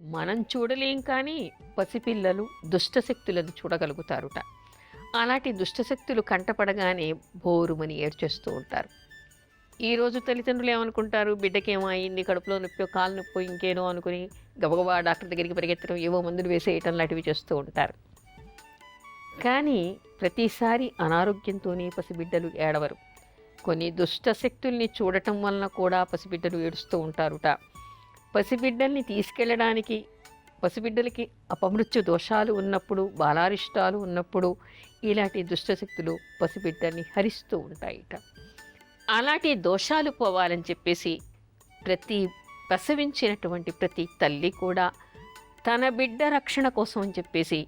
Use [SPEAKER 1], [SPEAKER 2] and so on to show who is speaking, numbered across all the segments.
[SPEAKER 1] మనం చూడలేం కానీ పసిపిల్లలు దుష్టశక్తులను చూడగలుగుతారుట. అలాంటి దుష్టశక్తులు కంటపడగానే బోరుమని ఏడ్చేస్తూ ఉంటారు. ఈరోజు తల్లిదండ్రులు ఏమనుకుంటారు, బిడ్డకేమో అయింది, కడుపులో నొప్పో కాలు నొప్పో ఇంకేనో అనుకుని గబగబా డాక్టర్ దగ్గరికి పరిగెత్తడం, ఏవో మందులు వేసేయటం లాంటివి చేస్తూ ఉంటారు. కానీ ప్రతిసారి అనారోగ్యంతోనే పసిబిడ్డలు ఏడవరు. కొన్ని దుష్టశక్తుల్ని చూడటం వలన కూడా పసిబిడ్డలు ఏడుస్తూ ఉంటారుట. పసిబిడ్డల్ని తీసుకెళ్ళడానికి, పసిబిడ్డలకి అపమృత్యు దోషాలు ఉన్నప్పుడు, బాలారిష్టాలు ఉన్నప్పుడు ఇలాంటి దుష్టశక్తులు పసిబిడ్డల్ని హరిస్తూ ఉంటాయిట. అలాంటి దోషాలు పోవాలని చెప్పేసి ప్రసవించినటువంటి ప్రతి తల్లి కూడా తన బిడ్డ రక్షణ కోసం అని చెప్పేసి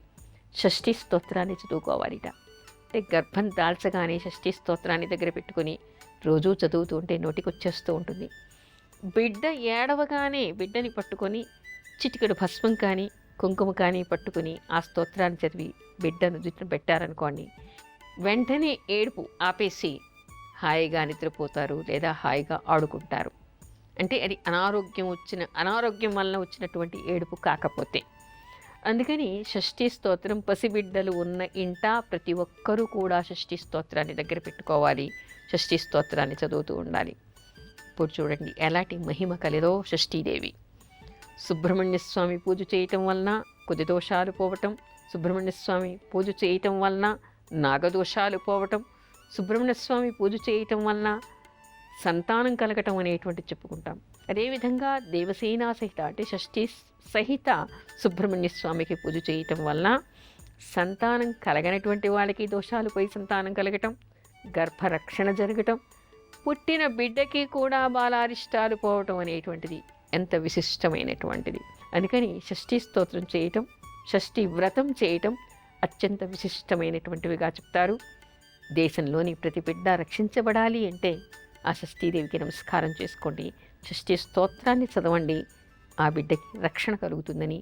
[SPEAKER 1] షష్ఠీ స్తోత్రాన్ని చదువుకోవాలిట. అంటే గర్భం దాల్చగానే షష్ఠీ స్తోత్రాన్ని దగ్గర పెట్టుకుని రోజూ చదువుతూ ఉంటే నోటికొచ్చేస్తూ ఉంటుంది. బిడ్డ ఏడవగానే బిడ్డని పట్టుకొని చిటికెడు భస్మం కానీ కుంకుమ కానీ పట్టుకుని ఆ స్తోత్రాన్ని చదివి బిడ్డను జుట్టును పెట్టారనుకోండి, వెంటనే ఏడుపు ఆపేసి హాయిగా నిద్రపోతారు లేదా హాయిగా ఆడుకుంటారు. అంటే అది అనారోగ్యం వలన వచ్చినటువంటి ఏడుపు కాకపోతే. అందుకని షష్ఠీ స్తోత్రం పసిబిడ్డలు ఉన్న ఇంట ప్రతి ఒక్కరూ కూడా షష్ఠీ స్తోత్రాన్ని దగ్గర పెట్టుకోవాలి, షష్ఠీ స్తోత్రాన్ని చదువుతూ ఉండాలి. ఇప్పుడు చూడండి ఎలాంటి మహిమ కలదో షష్ఠీదేవి. సుబ్రహ్మణ్య స్వామి పూజ చేయటం వలన కొద్ది దోషాలు పోవటం, సుబ్రహ్మణ్య స్వామి పూజ చేయటం వలన నాగదోషాలు పోవటం, సుబ్రహ్మణ్య స్వామి పూజ చేయటం వలన సంతానం కలగటం అనేటువంటి చెప్పుకుంటాం. అదేవిధంగా దేవసేనా సహిత అంటే షష్ఠీ సహిత సుబ్రహ్మణ్య స్వామికి పూజ చేయటం వలన సంతానం కలగనటువంటి వాళ్ళకి దోషాలు పోయి సంతానం కలగటం, గర్భరక్షణ జరగటం, పుట్టిన బిడ్డకి కూడా బాలారిష్టాలు పోవటం అనేటువంటిది ఎంత విశిష్టమైనటువంటిది. అందుకని షష్ఠీ స్తోత్రం చేయటం, షష్ఠీ వ్రతం చేయటం అత్యంత విశిష్టమైనటువంటివిగా చెప్తారు. దేశంలోని ప్రతి బిడ్డ రక్షించబడాలి అంటే ఆ షష్ఠీదేవికి నమస్కారం చేసుకోండి, షష్ఠీ స్తోత్రాన్ని చదవండి, ఆ బిడ్డకి రక్షణ కలుగుతుందని,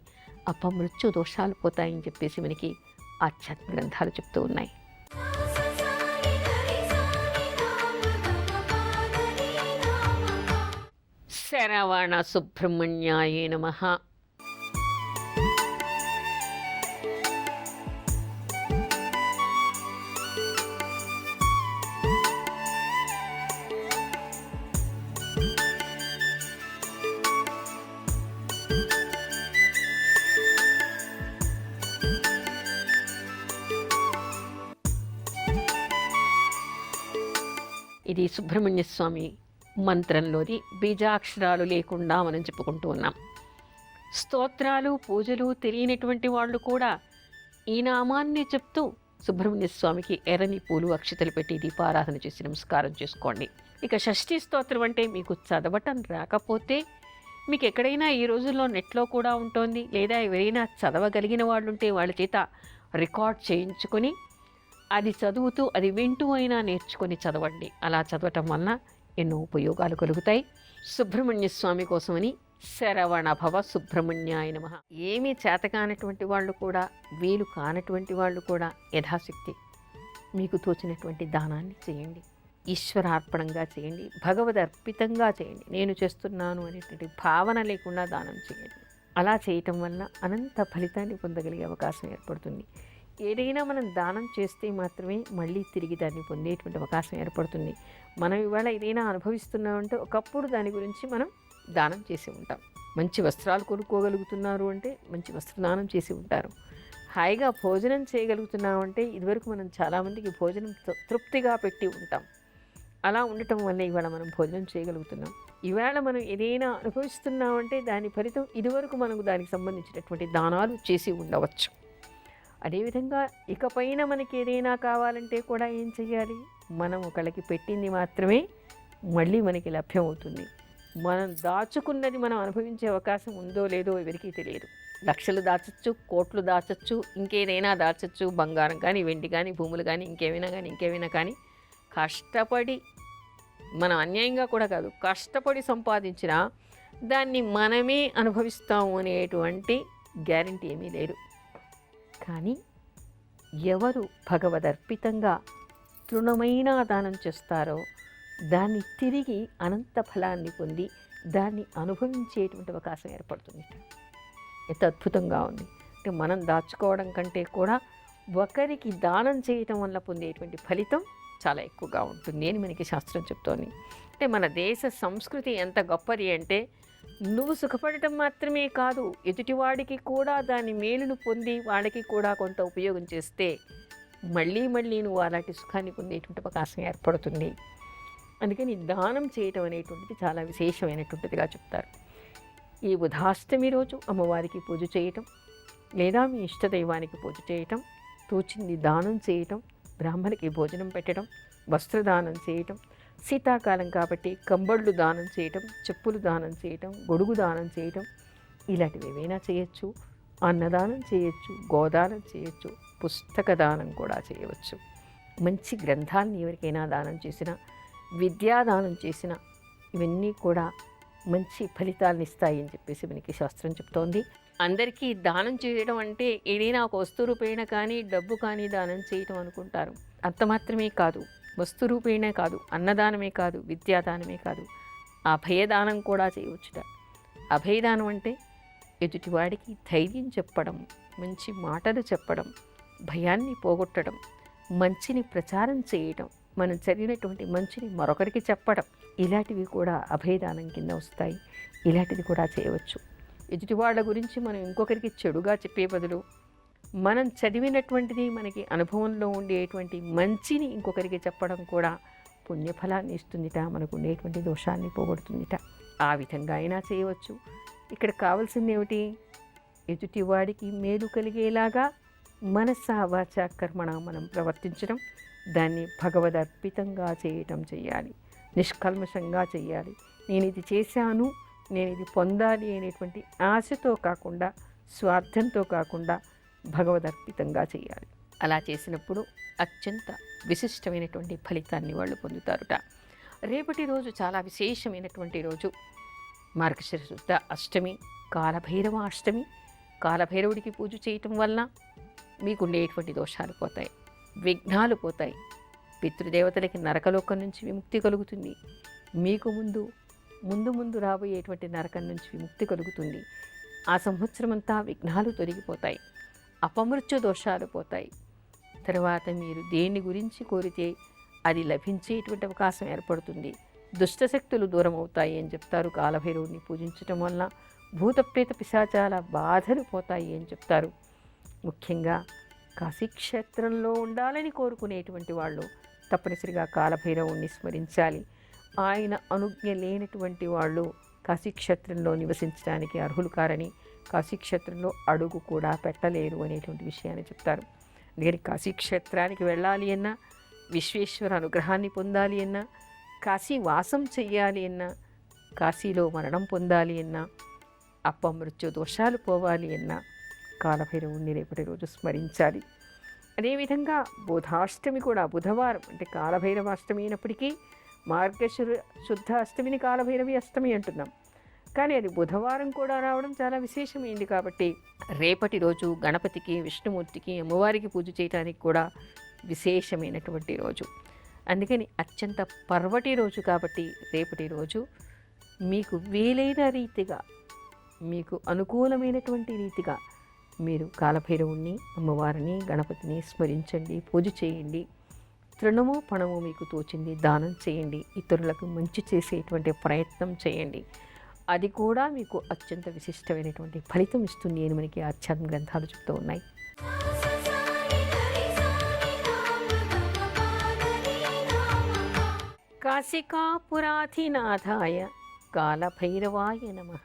[SPEAKER 1] అపమృత్యు దోషాలు పోతాయని చెప్పేసి మనకి ఆధ్యాత్మిక గ్రంథాలు చెప్తూ ఉన్నాయి. శరవణ సుబ్రహ్మణ్యాయ నమః. ఇది సుబ్రహ్మణ్య స్వామి మంత్రంలోని బీజాక్షరాలు లేకుండా మనం చెప్పుకుంటూ ఉన్నాం. స్తోత్రాలు పూజలు తెలియనటువంటి వాళ్ళు కూడా ఈ నామాన్ని చెప్తూ సుబ్రహ్మణ్య స్వామికి ఎర్రని పూలు అక్షతలు పెట్టి దీపారాధన చేసి నమస్కారం చేసుకోండి. ఇక షష్ఠీ స్తోత్రం అంటే మీకు చదవటం రాకపోతే మీకు ఎక్కడైనా ఈ రోజుల్లో నెట్లో కూడా ఉంటుంది, లేదా ఎవరైనా చదవగలిగిన వాళ్ళు ఉంటే వాళ్ళ చేత రికార్డ్ చేయించుకొని అది చదువుతూ అది వింటూ అయినా నేర్చుకొని చదవండి. అలా చదవటం వలన ఎన్నో ఉపయోగాలు కలుగుతాయి. సుబ్రహ్మణ్య స్వామి కోసమని శరవణ భవ సుబ్రహ్మణ్యాయ నమః. ఏమీ చేతకానటువంటి వాళ్ళు కూడా, వీలు కానటువంటి వాళ్ళు కూడా యథాశక్తి మీకు తోచినటువంటి దానాన్ని చేయండి, ఈశ్వరార్పణంగా చేయండి, భగవద్ అర్పితంగా చేయండి. నేను చేస్తున్నాను అనేటువంటి భావన లేకుండా దానం చేయండి. అలా చేయటం వల్ల అనంత ఫలితాన్ని పొందగలిగే అవకాశం ఏర్పడుతుంది. ఏదైనా మనం దానం చేస్తే మాత్రమే మళ్ళీ తిరిగి దాన్ని పొందేటువంటి అవకాశం ఏర్పడుతుంది. మనం ఇవాళ ఏదైనా అనుభవిస్తున్నామంటే ఒకప్పుడు దాని గురించి మనం దానం చేసి ఉంటాం. మంచి వస్త్రాలు కొనుక్కోగలుగుతున్నారు అంటే మంచి వస్త్రదానం చేసి ఉంటారు. హాయిగా భోజనం చేయగలుగుతున్నామంటే ఇదివరకు మనం చాలామందికి భోజనం తృప్తిగా పెట్టి ఉంటాం. అలా ఉండటం వల్ల ఇవాళ మనం భోజనం చేయగలుగుతున్నాం. ఇవాళ మనం ఏదైనా అనుభవిస్తున్నామంటే దాని ఫలితం ఇదివరకు మనకు దానికి సంబంధించినటువంటి దానాలు చేసి ఉండవచ్చు. అదేవిధంగా ఇకపైన మనకి ఏదైనా కావాలంటే కూడా ఏం చెయ్యాలి, మనం ఒకళ్ళకి పెట్టింది మాత్రమే మళ్ళీ మనకి లభ్యమవుతుంది. మనం దాచుకున్నది మనం అనుభవించే అవకాశం ఉందో లేదో ఎవరికీ తెలియదు. లక్షలు దాచచ్చు, కోట్లు దాచచ్చు, ఇంకేదైనా దాచచ్చు, బంగారం కానీ వెండి కానీ భూములు కానీ ఇంకేమైనా కానీ కష్టపడి మనం అన్యాయంగా కూడా కాదు, కష్టపడి సంపాదించినా దాన్ని మనమే అనుభవిస్తాము అనేటువంటి గ్యారంటీ ఏమీ లేదు. కానీ ఎవరు భగవదర్పితంగా తృణమైన దానం చేస్తారో దాన్ని తిరిగి అనంత ఫలాన్ని పొంది దాన్ని అనుభవించేటువంటి అవకాశం ఏర్పడుతుంది. ఎంత అద్భుతంగా ఉంది. అంటే మనం దాచుకోవడం కంటే కూడా ఒకరికి దానం చేయటం వల్ల పొందేటువంటి ఫలితం చాలా ఎక్కువగా ఉంటుంది అని మనకి శాస్త్రం చెప్తోంది. అంటే మన దేశ సంస్కృతి ఎంత గొప్పది అంటే, నువ్వు సుఖపడటం మాత్రమే కాదు, ఎదుటివాడికి కూడా దాని మేలును పొంది వాళ్ళకి కూడా కొంత ఉపయోగం చేస్తే మళ్ళీ మళ్ళీ నువ్వు అలాంటి సుఖాన్ని పొందేటువంటి అవకాశం ఏర్పడుతుంది. అందుకని దానం చేయటం అనేటువంటిది చాలా విశేషమైనటువంటిదిగా చెప్తారు. ఈ బుధాష్టమి రోజు అమ్మవారికి పూజ చేయటం, లేదా మీ ఇష్టదైవానికి పూజ చేయటం, తోచింది దానం చేయటం, బ్రాహ్మణికి భోజనం పెట్టడం, వస్త్రదానం చేయటం, శీతాకాలం కాబట్టి కంబళ్ళు దానం చేయటం, చెప్పులు దానం చేయటం, గొడుగు దానం చేయటం, ఇలాంటివి ఏవైనా చేయొచ్చు. అన్నదానం చేయొచ్చు, గోదానం చేయొచ్చు, పుస్తక దానం కూడా చేయవచ్చు. మంచి గ్రంథాలను ఎవరికైనా దానం చేసినా, విద్యాదానం చేసినా ఇవన్నీ కూడా మంచి ఫలితాలను ఇస్తాయి అని చెప్పేసి మనకి శాస్త్రం చెప్తోంది. అందరికీ దానం చేయడం అంటే ఏదైనా ఒక వస్తు రూపేణ కానీ డబ్బు కానీ దానం చేయటం అనుకుంటారు. అంత మాత్రమే కాదు, వస్తు రూపేణే కాదు, అన్నదానమే కాదు, విద్యాదానమే కాదు, అభయదానం కూడా చేయవచ్చుట. అభయదానం అంటే ఎదుటివాడికి ధైర్యం చెప్పడం, మంచి మాటలు చెప్పడం, భయాన్ని పోగొట్టడం, మంచిని ప్రచారం చేయటం, మనం చదివినటువంటి మంచిని మరొకరికి చెప్పడం, ఇలాంటివి కూడా అభయదానం కింద వస్తాయి. ఇలాంటిది కూడా చేయవచ్చు. ఎదుటివాళ్ళ గురించి మనం ఇంకొకరికి చెడుగా చెప్పే బదులు మనం చదివినటువంటిది, మనకి అనుభవంలో ఉండేటువంటి మంచిని ఇంకొకరికి చెప్పడం కూడా పుణ్యఫలాన్ని ఇస్తుందిట, మనకు ఉండేటువంటి దోషాన్ని పోగొడుతుందిట. ఆ విధంగా అయినా చేయవచ్చు. ఇక్కడ కావాల్సింది ఏమిటి? ఎదుటివాడికి మేలు కలిగేలాగా మనస వాచ కర్మణ మనం ప్రవర్తించడం, దాన్ని భగవదర్పితంగా చేయటం చేయాలి, నిష్కల్మషంగా చేయాలి. నేను ఇది చేశాను, నేను ఇది పొందాలి అనేటువంటి ఆశతో కాకుండా, స్వార్థంతో కాకుండా భగవదర్పితంగా చేయాలి. అలా చేసినప్పుడు అత్యంత విశిష్టమైనటువంటి ఫలితాన్ని వాళ్ళు పొందుతారుట. రేపటి రోజు చాలా విశేషమైనటువంటి రోజు, మార్గశిర శుద్ధ అష్టమి, కాలభైరవ అష్టమి. కాలభైరవుడికి పూజ చేయటం వలన మీకు ఉండేటువంటి దోషాలు పోతాయి, విఘ్నాలు పోతాయి, పితృదేవతలకి నరకలోకం నుంచి విముక్తి కలుగుతుంది, మీకు ముందు రాబోయేటువంటి నరకం నుంచి విముక్తి కలుగుతుంది. ఆ సంవత్సరం అంతా విఘ్నాలు తొలగిపోతాయి, అపమృత్యు దోషాలు పోతాయి. తర్వాత మీరు దేని గురించి కోరితే అది లభించేటువంటి అవకాశం ఏర్పడుతుంది. దుష్టశక్తులు దూరం అవుతాయి అని చెప్తారు. కాలభైరవుడిని పూజించటం వలన భూతప్రేత పిశాచాల బాధలు పోతాయి అని చెప్తారు. ముఖ్యంగా కాశీక్షేత్రంలో ఉండాలని కోరుకునేటువంటి వాళ్ళు తప్పనిసరిగా కాలభైరవుణ్ణి స్మరించాలి. ఆయన అనుజ్ఞ లేనటువంటి వాళ్ళు కాశీక్షేత్రంలో నివసించడానికి అర్హులు కారని, కాశీక్షేత్రంలో అడుగు కూడా పెట్టలేరు అనేటువంటి విషయాన్ని చెప్తారు. అందుకని కాశీక్షేత్రానికి వెళ్ళాలి అన్నా, విశ్వేశ్వర అనుగ్రహాన్ని పొందాలి అన్నా, కాశీ వాసం చెయ్యాలి అన్నా, కాశీలో మరణం పొందాలి అన్నా, అపమృత్యు దోషాలు పోవాలి అన్నా కాలభైరవుణ్ణి రేపటి రోజు స్మరించాలి. అదేవిధంగా బుధాష్టమి కూడా, బుధవారం అంటే కాలభైరవాష్టమి అయినప్పటికీ మార్గశిర శుద్ధ అష్టమిని కాలభైరవి అష్టమి అంటున్నాం. కానీ అది బుధవారం కూడా రావడం చాలా విశేషమైంది. కాబట్టి రేపటి రోజు గణపతికి, విష్ణుమూర్తికి, అమ్మవారికి పూజ చేయడానికి కూడా విశేషమైనటువంటి రోజు. అందుకని అత్యంత పర్వటి రోజు కాబట్టి రేపటి రోజు మీకు వీలైన రీతిగా, మీకు అనుకూలమైనటువంటి రీతిగా మీరు కాలభైరవుణ్ణి, అమ్మవారిని, గణపతిని స్మరించండి, పూజ చేయండి. తృణము పణము మీకు తోచింది దానం చేయండి. ఇతరులకు మంచి చేసేటువంటి ప్రయత్నం చేయండి. అది కూడా మీకు అత్యంత విశిష్టమైనటువంటి ఫలితం ఇస్తుంది అని మనకి ఆధ్యాత్మిక గ్రంథాలు చెప్తూ ఉన్నాయి. కాశికాపురాధినాథాయ కాలభైరవాయ నమః.